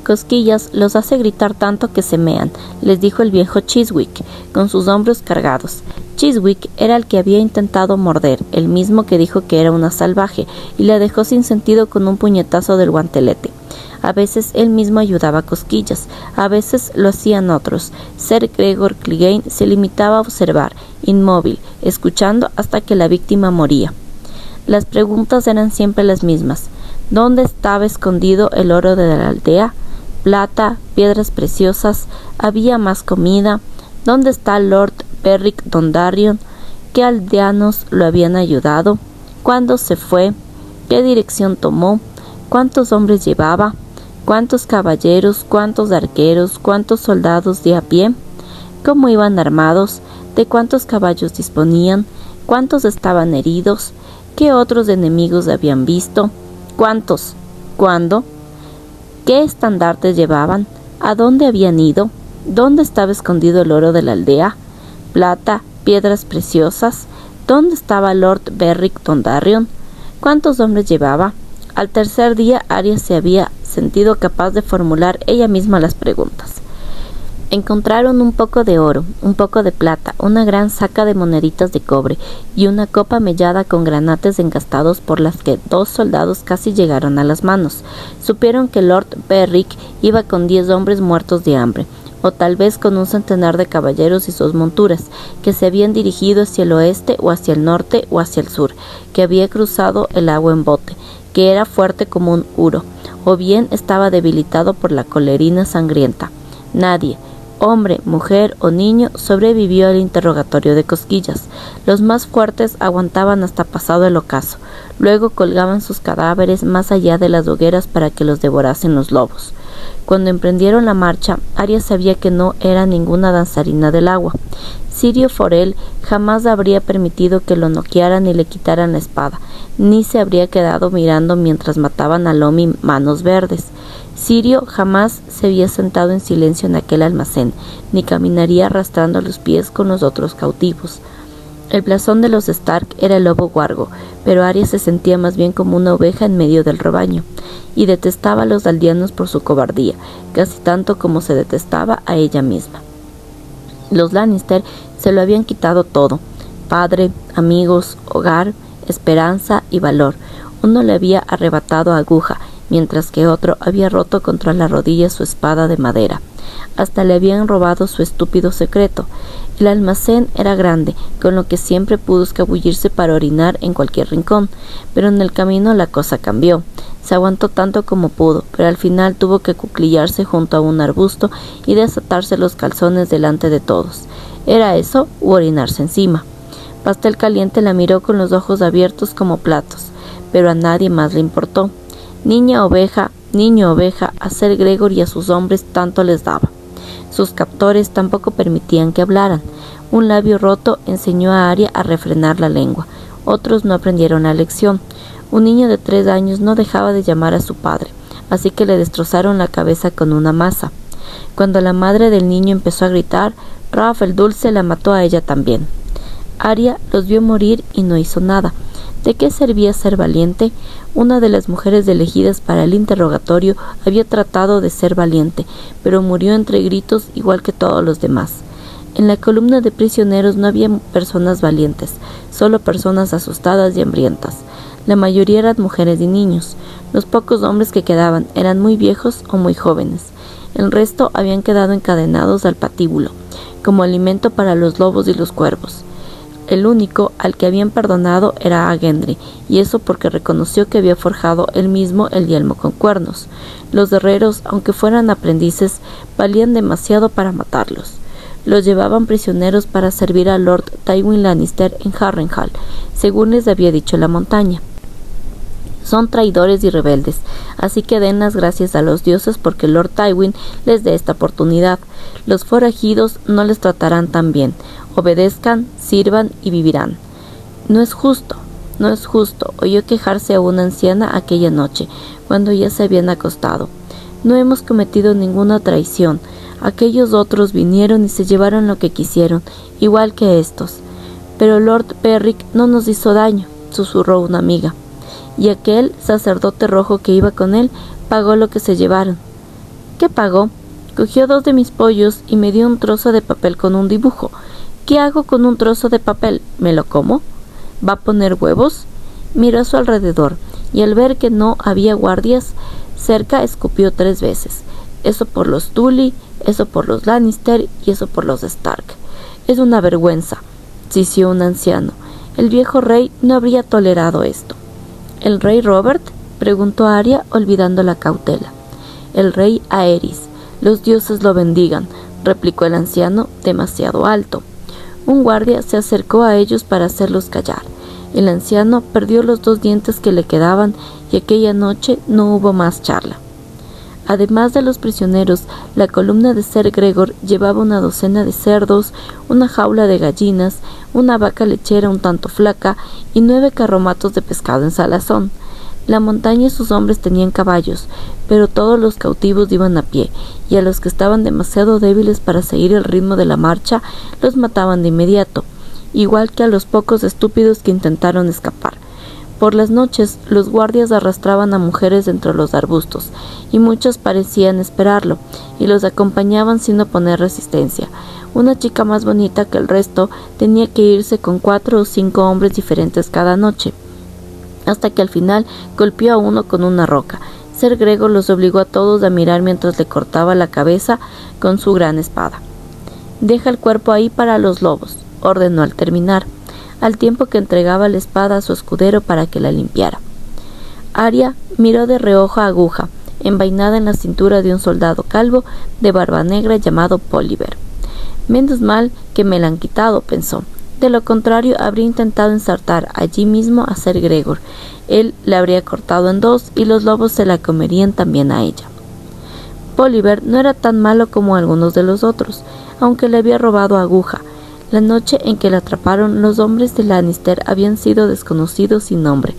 Cosquillas los hace gritar tanto que se mean, les dijo el viejo Chiswick, con sus hombros cargados. Chiswick era el que había intentado morder, el mismo que dijo que era una salvaje, y la dejó sin sentido con un puñetazo del guantelete. A veces él mismo ayudaba a Cosquillas, a veces lo hacían otros. Ser Gregor Clegane se limitaba a observar, inmóvil, escuchando hasta que la víctima moría. Las preguntas eran siempre las mismas. ¿Dónde estaba escondido el oro de la aldea? Plata, piedras preciosas, había más comida. ¿Dónde está Lord Beric Dondarrion? ¿Qué aldeanos lo habían ayudado? ¿Cuándo se fue? ¿Qué dirección tomó? ¿Cuántos hombres llevaba? ¿Cuántos caballeros? ¿Cuántos arqueros? ¿Cuántos soldados de a pie? ¿Cómo iban armados? ¿De cuántos caballos disponían? ¿Cuántos estaban heridos? ¿Qué otros enemigos habían visto? ¿Cuántos? ¿Cuándo? ¿Qué estandartes llevaban? ¿A dónde habían ido? ¿Dónde estaba escondido el oro de la aldea? ¿Plata? ¿Piedras preciosas? ¿Dónde estaba Lord Beric Dondarrion? ¿Cuántos hombres llevaba? Al tercer día, Arya se había sentido capaz de formular ella misma las preguntas. Encontraron un poco de oro, un poco de plata, una gran saca de moneditas de cobre y una copa mellada con granates engastados por las que 2 soldados casi llegaron a las manos. Supieron que Lord Beric iba con 10 hombres muertos de hambre, o tal vez con un centenar de caballeros y sus monturas, que se habían dirigido hacia el oeste o hacia el norte o hacia el sur, que había cruzado el agua en bote, que era fuerte como un huro, o bien estaba debilitado por la colerina sangrienta. Nadie, hombre, mujer o niño, sobrevivió al interrogatorio de Cosquillas. Los más fuertes aguantaban hasta pasado el ocaso. Luego colgaban sus cadáveres más allá de las hogueras para que los devorasen los lobos. Cuando emprendieron la marcha, Arya sabía que no era ninguna danzarina del agua. Sirio Forel jamás habría permitido que lo noquearan y le quitaran la espada, ni se habría quedado mirando mientras mataban a Lomi Manos Verdes. Sirio jamás se había sentado en silencio en aquel almacén, ni caminaría arrastrando los pies con los otros cautivos. El blasón de los Stark era el lobo huargo, pero Arya se sentía más bien como una oveja en medio del rebaño, y detestaba a los aldeanos por su cobardía, casi tanto como se detestaba a ella misma. Los Lannister se lo habían quitado todo: padre, amigos, hogar, esperanza y valor. Uno le había arrebatado aguja, mientras que otro había roto contra la rodilla su espada de madera. Hasta le habían robado su estúpido secreto. El almacén era grande, con lo que siempre pudo escabullirse para orinar en cualquier rincón, pero en el camino la cosa cambió. Se aguantó tanto como pudo, pero al final tuvo que cuclillarse junto a un arbusto y desatarse los calzones delante de todos. ¿Era eso u orinarse encima? Pastel Caliente la miró con los ojos abiertos como platos, pero a nadie más le importó. Niño oveja, a Ser Gregor y a sus hombres tanto les daba. Sus captores tampoco permitían que hablaran. Un labio roto enseñó a Arya a refrenar la lengua. Otros no aprendieron la lección. Un niño de 3 años no dejaba de llamar a su padre, así que le destrozaron la cabeza con una maza. Cuando la madre del niño empezó a gritar, Ralph el Dulce la mató a ella también. Arya los vio morir y no hizo nada. ¿De qué servía ser valiente? Una de las mujeres elegidas para el interrogatorio había tratado de ser valiente, pero murió entre gritos igual que todos los demás. En la columna de prisioneros no había personas valientes, solo personas asustadas y hambrientas. La mayoría eran mujeres y niños. Los pocos hombres que quedaban eran muy viejos o muy jóvenes. El resto habían quedado encadenados al patíbulo, como alimento para los lobos y los cuervos. El único al que habían perdonado era a Gendry, y eso porque reconoció que había forjado él mismo el yelmo con cuernos. Los herreros, aunque fueran aprendices, valían demasiado para matarlos. Los llevaban prisioneros para servir a Lord Tywin Lannister en Harrenhal, según les había dicho la montaña. Son traidores y rebeldes, así que den las gracias a los dioses porque Lord Tywin les dé esta oportunidad. Los forajidos no les tratarán tan bien. Obedezcan, sirvan y vivirán. No es justo, oyó quejarse a una anciana aquella noche, cuando ya se habían acostado. No hemos cometido ninguna traición. Aquellos otros vinieron y se llevaron lo que quisieron, igual que estos. Pero Lord Beric no nos hizo daño, susurró una amiga. Y aquel sacerdote rojo que iba con él pagó lo que se llevaron. ¿Qué pagó? Cogió 2 de mis pollos y me dio un trozo de papel con un dibujo. ¿Qué hago con un trozo de papel? ¿Me lo como? ¿Va a poner huevos? Miró a su alrededor y al ver que no había guardias cerca escupió 3 veces. Eso por los Tully, eso por los Lannister y eso por los Stark. Es una vergüenza, sisió un anciano. El viejo rey no habría tolerado esto. ¿El rey Robert? Preguntó Arya, olvidando la cautela. El rey Aerys. Los dioses lo bendigan, replicó el anciano, demasiado alto. Un guardia se acercó a ellos para hacerlos callar. El anciano perdió los 2 dientes que le quedaban y aquella noche no hubo más charla. Además de los prisioneros, la columna de Ser Gregor llevaba una docena de cerdos, una jaula de gallinas, una vaca lechera un tanto flaca y 9 carromatos de pescado en salazón. La montaña y sus hombres tenían caballos, pero todos los cautivos iban a pie, y a los que estaban demasiado débiles para seguir el ritmo de la marcha, los mataban de inmediato, igual que a los pocos estúpidos que intentaron escapar. Por las noches, los guardias arrastraban a mujeres entre los arbustos, y muchas parecían esperarlo, y los acompañaban sin oponer resistencia. Una chica más bonita que el resto tenía que irse con 4 o 5 hombres diferentes cada noche, hasta que al final golpeó a uno con una roca. Ser Gregor los obligó a todos a mirar mientras le cortaba la cabeza con su gran espada. «Deja el cuerpo ahí para los lobos», ordenó al terminar, al tiempo que entregaba la espada a su escudero para que la limpiara. Arya miró de reojo a Aguja, envainada en la cintura de un soldado calvo de barba negra llamado Poliver. «Menos mal que me la han quitado», pensó. De lo contrario, habría intentado ensartar allí mismo a Ser Gregor. Él la habría cortado en 2 y los lobos se la comerían también a ella. Poliver no era tan malo como algunos de los otros, aunque le había robado a Aguja. La noche en que la atraparon, los hombres de Lannister habían sido desconocidos sin nombre,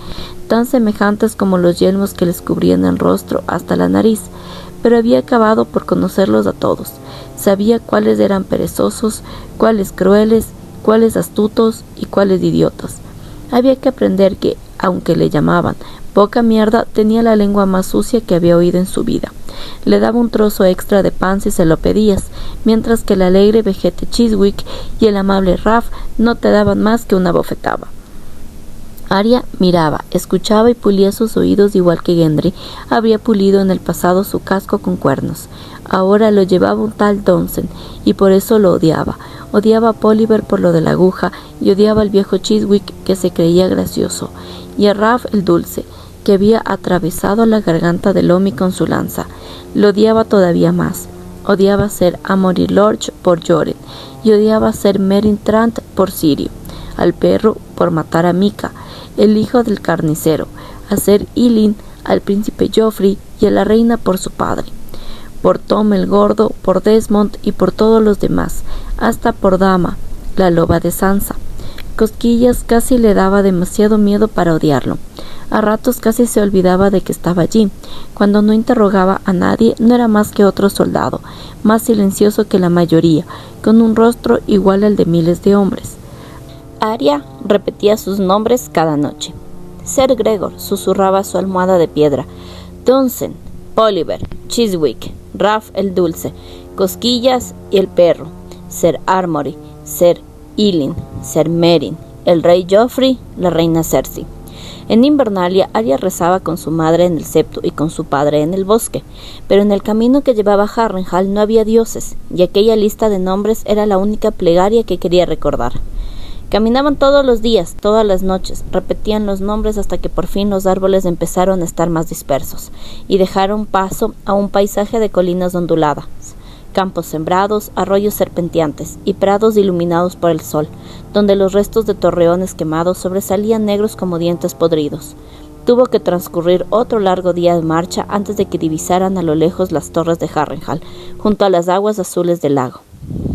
tan semejantes como los yelmos que les cubrían el rostro hasta la nariz, pero había acabado por conocerlos a todos. Sabía cuáles eran perezosos, cuáles crueles, cuáles astutos y cuáles idiotas. Había que aprender que, aunque le llamaban poca mierda, tenía la lengua más sucia que había oído en su vida. Le daba un trozo extra de pan si se lo pedías, mientras que el alegre vejete Chiswick y el amable Raff no te daban más que una bofetada. Arya miraba, escuchaba y pulía sus oídos igual que Gendry habría pulido en el pasado su casco con cuernos. Ahora lo llevaba un tal Donsen, y por eso lo odiaba. Odiaba a Poliver por lo de la aguja, y odiaba al viejo Chiswick, que se creía gracioso, y a Raff el dulce, que había atravesado la garganta de Lomi con su lanza. Lo odiaba todavía más. Odiaba ser Amory Lorch por Joren, y odiaba ser Meryn Trant por Syrio, al perro por matar a Mika, el hijo del carnicero, a ser Ilyn, al príncipe Joffrey y a la reina por su padre, por Tom el gordo, por Desmond y por todos los demás, hasta por Dama, la loba de Sansa. Cosquillas casi le daba demasiado miedo para odiarlo. A ratos casi se olvidaba de que estaba allí. Cuando no interrogaba a nadie, no era más que otro soldado, más silencioso que la mayoría, con un rostro igual al de miles de hombres. Arya repetía sus nombres cada noche. Ser Gregor, susurraba su almohada de piedra. Donsen, Poliver, Chiswick, Raff el dulce, Cosquillas y el perro, Ser Armory, Ser Ilyn, Ser Meryn, el rey Joffrey, la reina Cersei. En Invernalia, Arya rezaba con su madre en el septo y con su padre en el bosque, pero en el camino que llevaba a Harrenhal no había dioses, y aquella lista de nombres era la única plegaria que quería recordar. Caminaban todos los días, todas las noches, repetían los nombres hasta que por fin los árboles empezaron a estar más dispersos, y dejaron paso a un paisaje de colinas onduladas, campos sembrados, arroyos serpenteantes y prados iluminados por el sol, donde los restos de torreones quemados sobresalían negros como dientes podridos. Tuvo que transcurrir otro largo día de marcha antes de que divisaran a lo lejos las torres de Harrenhal, junto a las aguas azules del lago.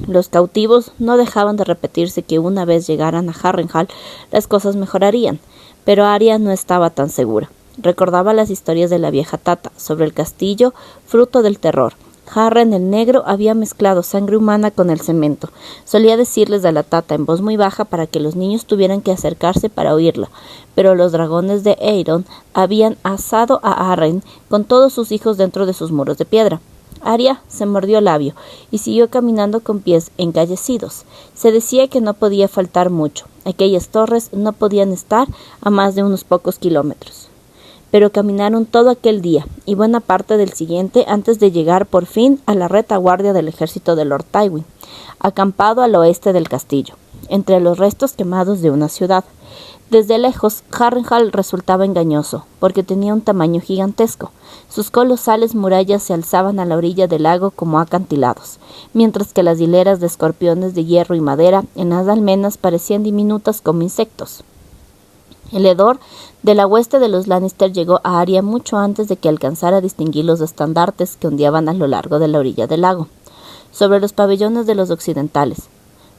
Los cautivos no dejaban de repetirse que una vez llegaran a Harrenhal las cosas mejorarían, pero Arya no estaba tan segura. Recordaba las historias de la vieja Tata sobre el castillo, fruto del terror. Harren el Negro había mezclado sangre humana con el cemento. Solía decirles a la Tata en voz muy baja para que los niños tuvieran que acercarse para oírla, pero los dragones de Aeron habían asado a Arryn con todos sus hijos dentro de sus muros de piedra. Arya se mordió el labio y siguió caminando con pies encallecidos. Se decía que no podía faltar mucho. Aquellas torres no podían estar a más de unos pocos kilómetros. Pero caminaron todo aquel día y buena parte del siguiente antes de llegar por fin a la retaguardia del ejército de Lord Tywin, acampado al oeste del castillo, entre los restos quemados de una ciudad. Desde lejos, Harrenhal resultaba engañoso, porque tenía un tamaño gigantesco. Sus colosales murallas se alzaban a la orilla del lago como acantilados, mientras que las hileras de escorpiones de hierro y madera en las almenas parecían diminutas como insectos. El hedor de la hueste de los Lannister llegó a Arya mucho antes de que alcanzara a distinguir los estandartes que ondeaban a lo largo de la orilla del lago, sobre los pabellones de los occidentales.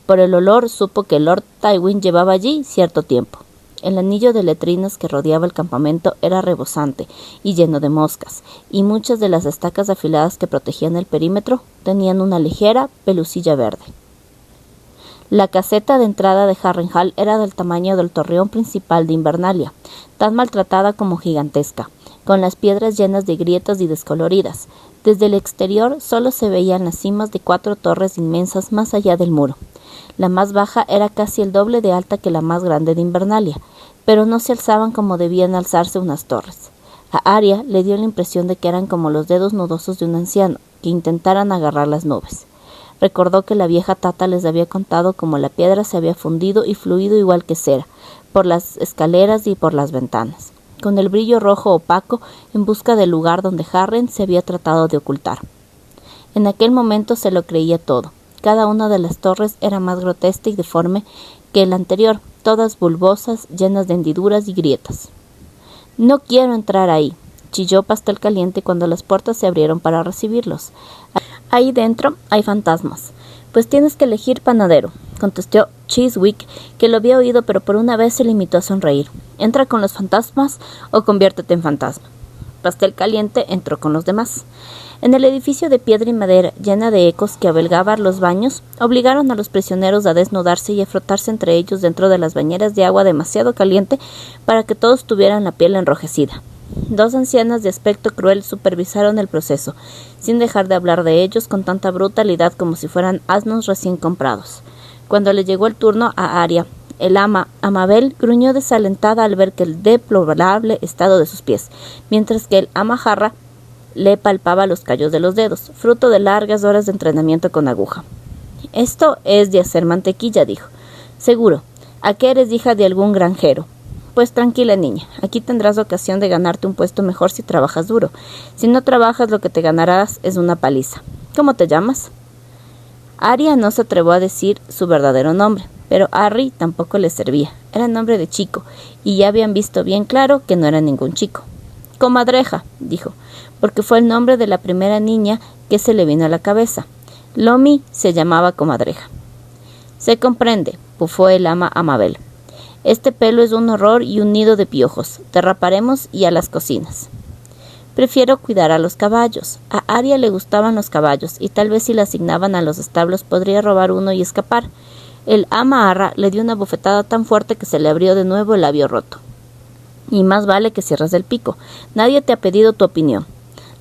Por el olor supo que Lord Tywin llevaba allí cierto tiempo. El anillo de letrinas que rodeaba el campamento era rebosante y lleno de moscas, y muchas de las estacas afiladas que protegían el perímetro tenían una ligera pelusilla verde. La caseta de entrada de Harrenhal era del tamaño del torreón principal de Invernalia, tan maltratada como gigantesca, con las piedras llenas de grietas y descoloridas. Desde el exterior solo se veían las cimas de 4 torres inmensas más allá del muro. La más baja era casi el doble de alta que la más grande de Invernalia, pero no se alzaban como debían alzarse unas torres. A Arya le dio la impresión de que eran como los dedos nudosos de un anciano que intentaran agarrar las nubes. Recordó que la vieja Tata les había contado cómo la piedra se había fundido y fluido igual que cera, por las escaleras y por las ventanas, con el brillo rojo opaco en busca del lugar donde Harren se había tratado de ocultar. En aquel momento se lo creía todo. Cada una de las torres era más grotesca y deforme que la anterior, todas bulbosas, llenas de hendiduras y grietas. «No quiero entrar ahí», chilló Pastel Caliente cuando las puertas se abrieron para recibirlos. «Ahí dentro hay fantasmas». «Pues tienes que elegir, panadero», contestó Chiswick, que lo había oído pero por una vez se limitó a sonreír. «Entra con los fantasmas o conviértete en fantasma». Pastel Caliente entró con los demás. En el edificio de piedra y madera, llena de ecos que albergaba los baños, obligaron a los prisioneros a desnudarse y a frotarse entre ellos dentro de las bañeras de agua demasiado caliente para que todos tuvieran la piel enrojecida. 2 ancianas de aspecto cruel supervisaron el proceso, sin dejar de hablar de ellos con tanta brutalidad como si fueran asnos recién comprados. Cuando le llegó el turno a Arya, el ama Amabel gruñó desalentada al ver que el deplorable estado de sus pies, mientras que el ama Jarra le palpaba los callos de los dedos, fruto de largas horas de entrenamiento con aguja. «Esto es de hacer mantequilla», dijo. «Seguro. ¿A qué eres hija de algún granjero?» «Pues tranquila, niña. Aquí tendrás ocasión de ganarte un puesto mejor si trabajas duro. Si no trabajas, lo que te ganarás es una paliza. ¿Cómo te llamas?» Arya no se atrevió a decir su verdadero nombre, pero Arry tampoco le servía. Era nombre de chico, y ya habían visto bien claro que no era ningún chico. «Comadreja», dijo, porque fue el nombre de la primera niña que se le vino a la cabeza. Lomi se llamaba Comadreja. «Se comprende», bufó el ama Amabel. «Este pelo es un horror y un nido de piojos. Te raparemos y a las cocinas». «Prefiero cuidar a los caballos». A Arya le gustaban los caballos, y tal vez si la asignaban a los establos podría robar uno y escapar. El ama Arra le dio una bofetada tan fuerte que se le abrió de nuevo el labio roto. «Y más vale que cierres el pico. Nadie te ha pedido tu opinión».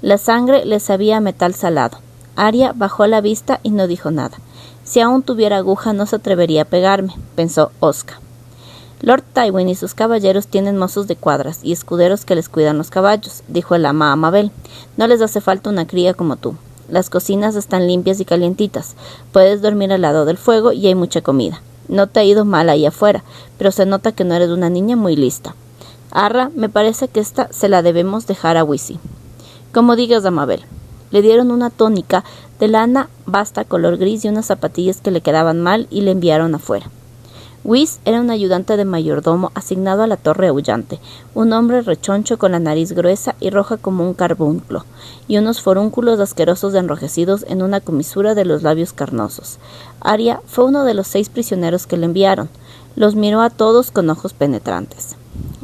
La sangre le sabía a metal salado. Arya bajó la vista y no dijo nada. «Si aún tuviera aguja no se atrevería a pegarme», pensó Osca. «Lord Tywin y sus caballeros tienen mozos de cuadras y escuderos que les cuidan los caballos», dijo el ama Amabel. «No les hace falta una cría como tú. Las cocinas están limpias y calientitas. Puedes dormir al lado del fuego y hay mucha comida. No te ha ido mal ahí afuera, pero se nota que no eres una niña muy lista. Arra, me parece que esta se la debemos dejar a Wisi». «Como digas, Amabel». Le dieron una túnica de lana basta color gris y unas zapatillas que le quedaban mal y le enviaron afuera. Whis era un ayudante de mayordomo asignado a la torre aullante, un hombre rechoncho con la nariz gruesa y roja como un carbunclo, y unos forúnculos asquerosos enrojecidos en una comisura de los labios carnosos. Arya fue uno de los 6 prisioneros que le enviaron. Los miró a todos con ojos penetrantes.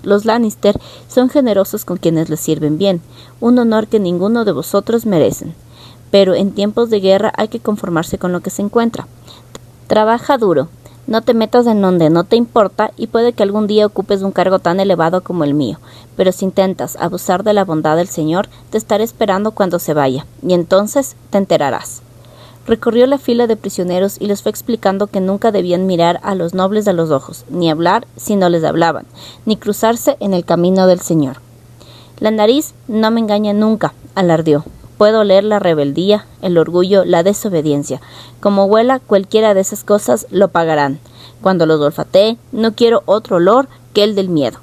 Los Lannister son generosos con quienes les sirven bien, un honor que ninguno de vosotros merecen. Pero en tiempos de guerra hay que conformarse con lo que se encuentra. Trabaja duro. No te metas en donde no te importa y puede que algún día ocupes un cargo tan elevado como el mío, pero si intentas abusar de la bondad del Señor, te estaré esperando cuando se vaya, y entonces te enterarás. Recorrió la fila de prisioneros y les fue explicando que nunca debían mirar a los nobles a los ojos, ni hablar si no les hablaban, ni cruzarse en el camino del Señor. La nariz no me engaña nunca, alardeó. Puedo oler la rebeldía, el orgullo, la desobediencia. Como huela cualquiera de esas cosas, lo pagarán. Cuando los olfatee, no quiero otro olor que el del miedo.